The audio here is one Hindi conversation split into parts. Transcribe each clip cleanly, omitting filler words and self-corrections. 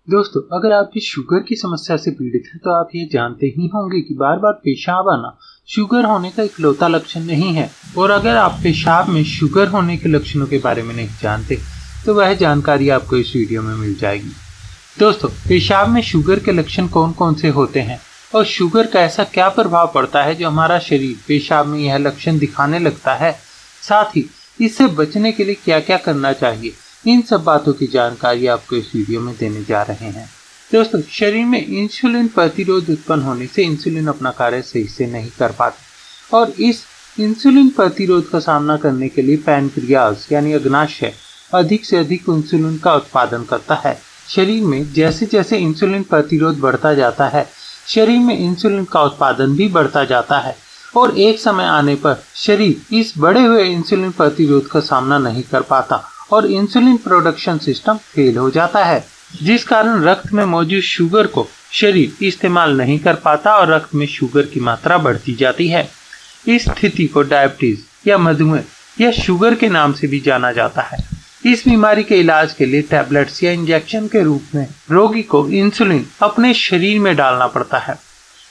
दोस्तों, अगर आप भी शुगर की समस्या से पीड़ित हैं तो आप ये जानते ही होंगे कि बार बार पेशाब आना शुगर होने का इकलौता लक्षण नहीं है। और अगर आप पेशाब में शुगर होने के लक्षणों के बारे में नहीं जानते तो वह जानकारी आपको इस वीडियो में मिल जाएगी। दोस्तों, पेशाब में शुगर के लक्षण कौन कौन से होते हैं और शुगर का ऐसा क्या प्रभाव पड़ता है जो हमारा शरीर पेशाब में यह लक्षण दिखाने लगता है, साथ ही इससे बचने के लिए क्या क्या करना चाहिए, इन सब बातों की जानकारी आपको इस वीडियो में देने जा रहे हैं। दोस्तों, शरीर में इंसुलिन प्रतिरोध उत्पन्न होने से इंसुलिन अपना कार्य सही से नहीं कर पाता और इस इंसुलिन प्रतिरोध का सामना करने के लिए पैनक्रियाज यानी अग्नाशय अधिक से अधिक इंसुलिन का उत्पादन करता है। शरीर में जैसे जैसे इंसुलिन प्रतिरोध बढ़ता जाता है, शरीर में इंसुलिन का उत्पादन भी बढ़ता जाता है और एक समय आने पर शरीर इस बढ़े हुए इंसुलिन प्रतिरोध का सामना नहीं कर पाता और इंसुलिन प्रोडक्शन सिस्टम फेल हो जाता है, जिस कारण रक्त में मौजूद शुगर को शरीर इस्तेमाल नहीं कर पाता और रक्त में शुगर की मात्रा बढ़ती जाती है। इस स्थिति को डायबिटीज या मधुमेह या शुगर के नाम से भी जाना जाता है। इस बीमारी के इलाज के लिए टैबलेट्स या इंजेक्शन के रूप में रोगी को इंसुलिन अपने शरीर में डालना पड़ता है।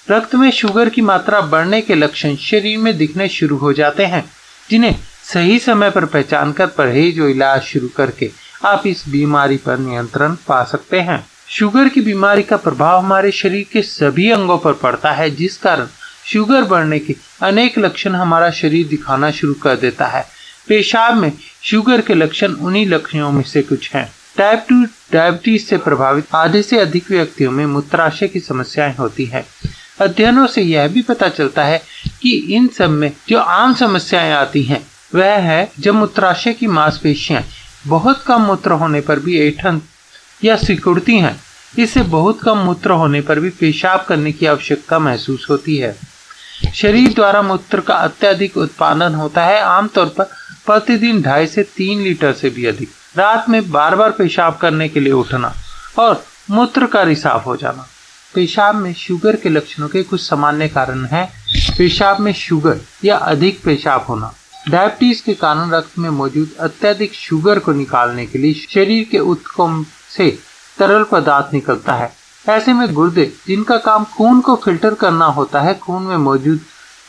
रक्त में शुगर की मात्रा बढ़ने के लक्षण शरीर में दिखने शुरू हो जाते हैं, जिन्हें सही समय पर पहचान कर परहेज और इलाज शुरू करके आप इस बीमारी पर नियंत्रण पा सकते हैं। शुगर की बीमारी का प्रभाव हमारे शरीर के सभी अंगों पर पड़ता है, जिस कारण शुगर बढ़ने के अनेक लक्षण हमारा शरीर दिखाना शुरू कर देता है। पेशाब में शुगर के लक्षण उन्हीं लक्षणों में से कुछ हैं। टाइप 2 डायबिटीज से प्रभावित आधे से अधिक व्यक्तियों में मूत्राशय की समस्याएं होती है। अध्ययनों से यह भी पता चलता है कि इन सब में जो आम समस्याएं आती हैं वह है जब मूत्राशय की मांसपेशियां बहुत कम मूत्र होने पर भी ऐंठन या सिकुड़ती हैं। इससे बहुत कम मूत्र होने पर भी पेशाब करने की आवश्यकता महसूस होती है। शरीर द्वारा मूत्र का अत्यधिक उत्पादन होता है, आमतौर पर प्रतिदिन 2.5 से 3 लीटर से भी अधिक। रात में बार बार पेशाब करने के लिए उठना और मूत्र का रिसाव हो जाना। पेशाब में शुगर के लक्षणों के कुछ सामान्य कारण हैं। पेशाब में शुगर या अधिक पेशाब होना। डायबिटीज के कारण रक्त में मौजूद अत्यधिक शुगर को निकालने के लिए शरीर के ऊतकों से तरल पदार्थ निकलता है। ऐसे में गुर्दे, जिनका काम खून को फिल्टर करना होता है, खून में मौजूद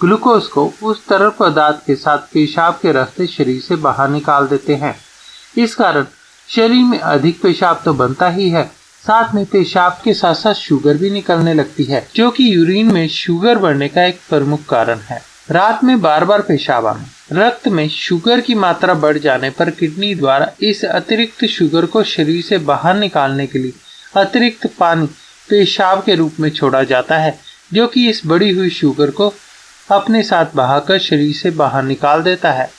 ग्लूकोज को उस तरल पदार्थ के साथ पेशाब के रास्ते शरीर से बाहर निकाल देते हैं। इस कारण शरीर में अधिक पेशाब तो बनता ही है, साथ में पेशाब के साथ साथ शुगर भी निकलने लगती है, जो कि यूरिन में शुगर बढ़ने का एक प्रमुख कारण है। रात में बार बार पेशाब आना। रक्त में शुगर की मात्रा बढ़ जाने पर किडनी द्वारा इस अतिरिक्त शुगर को शरीर से बाहर निकालने के लिए अतिरिक्त पानी पेशाब के रूप में छोड़ा जाता है, जो कि इस बढ़ी हुई शुगर को अपने साथ बहाकर शरीर से बाहर निकाल देता है।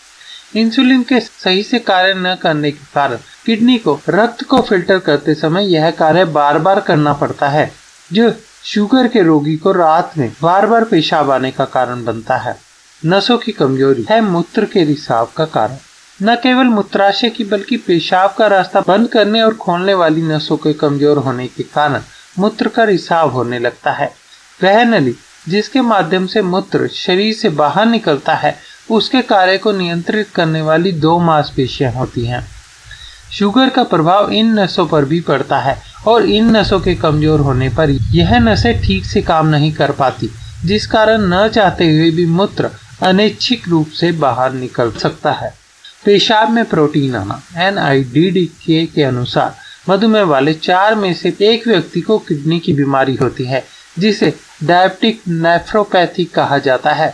इंसुलिन के सही से कार्य न करने के कारण किडनी को रक्त को फिल्टर करते समय यह कार्य बार बार करना पड़ता है, जो शुगर के रोगी को रात में बार बार पेशाब आने का कारण बनता है। नसों की कमजोरी है मूत्र के रिसाव का कारण। न केवल मूत्राशय की बल्कि पेशाब का रास्ता बंद करने और खोलने वाली नसों के कमजोर होने के कारण मूत्र का रिसाव होने लगता है। वह नली जिसके माध्यम से मूत्र शरीर से बाहर निकलता है, उसके कार्य को नियंत्रित करने वाली 2 मांसपेशियां होती हैं। शुगर का प्रभाव इन नसों पर भी पड़ता है और इन नसों के कमजोर होने पर यह नसें ठीक से काम नहीं कर पाती, जिस कारण न चाहते हुए भी मूत्र अनैच्छिक रूप से बाहर निकल सकता है। पेशाब में प्रोटीन आना। NIDDK के अनुसार मधुमेह वाले 4 में से 1 व्यक्ति को किडनी की बीमारी होती है, जिसे डायबिटिक नेफ्रोपैथी कहा जाता है।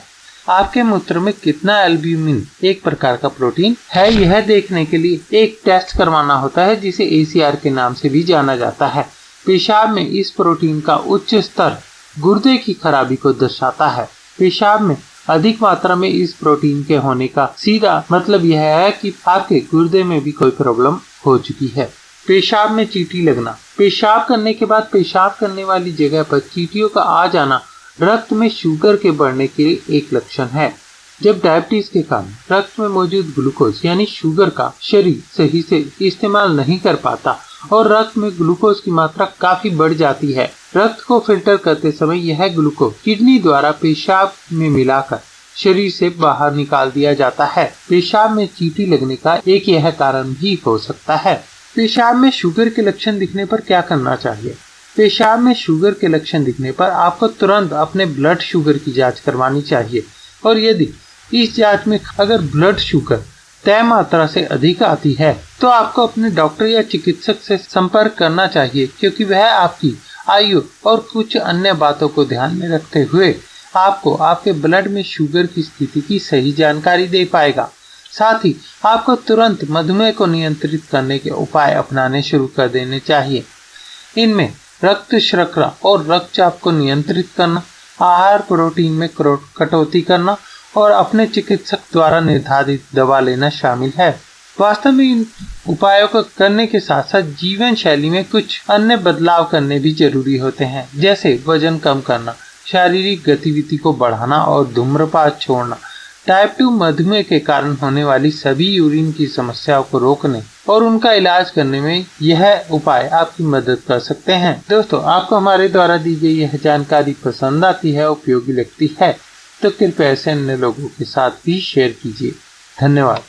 आपके मूत्र में कितना एल्ब्यूमिन, एक प्रकार का प्रोटीन है, यह देखने के लिए एक टेस्ट करवाना होता है, जिसे ACR के नाम से भी जाना जाता है। पेशाब में इस प्रोटीन का उच्च स्तर गुर्दे की खराबी को दर्शाता है। पेशाब में अधिक मात्रा में इस प्रोटीन के होने का सीधा मतलब यह है कि आपके गुर्दे में भी कोई प्रॉब्लम हो चुकी है। पेशाब में चींटी लगना। पेशाब करने के बाद पेशाब करने वाली जगह पर चींटियों का आ जाना रक्त में शुगर के बढ़ने के लिए एक लक्षण है। जब डायबिटीज के कारण रक्त में मौजूद ग्लूकोज यानी शुगर का शरीर सही से इस्तेमाल नहीं कर पाता और रक्त में ग्लूकोज की मात्रा काफी बढ़ जाती है, रक्त को फिल्टर करते समय यह ग्लूकोज किडनी द्वारा पेशाब में मिलाकर शरीर से बाहर निकाल दिया जाता है। पेशाब में चींटी लगने का एक यह कारण भी हो सकता है। पेशाब में शुगर के लक्षण दिखने पर क्या करना चाहिए? पेशाब में शुगर के लक्षण दिखने पर आपको तुरंत अपने ब्लड शुगर की जांच करवानी चाहिए और यदि इस जांच में अगर ब्लड शुगर तय मात्रा से अधिक आती है तो आपको अपने डॉक्टर या चिकित्सक से संपर्क करना चाहिए, क्योंकि वह आपकी आयु और कुछ अन्य बातों को ध्यान में रखते हुए आपको आपके ब्लड में शुगर की स्थिति की सही जानकारी दे पाएगा। साथ ही आपको तुरंत मधुमेह को नियंत्रित करने के उपाय अपनाने शुरू कर देने चाहिए। इनमें रक्त शर्करा और रक्तचाप को नियंत्रित करना, आहार प्रोटीन में कटौती करना और अपने चिकित्सक द्वारा निर्धारित दवा लेना शामिल है। वास्तव में इन उपायों को करने के साथ साथ जीवन शैली में कुछ अन्य बदलाव करने भी जरूरी होते हैं, जैसे वजन कम करना, शारीरिक गतिविधि को बढ़ाना और धूम्रपान छोड़ना। टाइप 2 मधुमेह के कारण होने वाली सभी यूरिन की समस्याओं को रोकने और उनका इलाज करने में यह उपाय आपकी मदद कर सकते हैं। दोस्तों, आपको हमारे द्वारा दी गई यह जानकारी पसंद आती है, उपयोगी लगती है तो कृपया ऐसे अन्य लोगों के साथ भी शेयर कीजिए। धन्यवाद।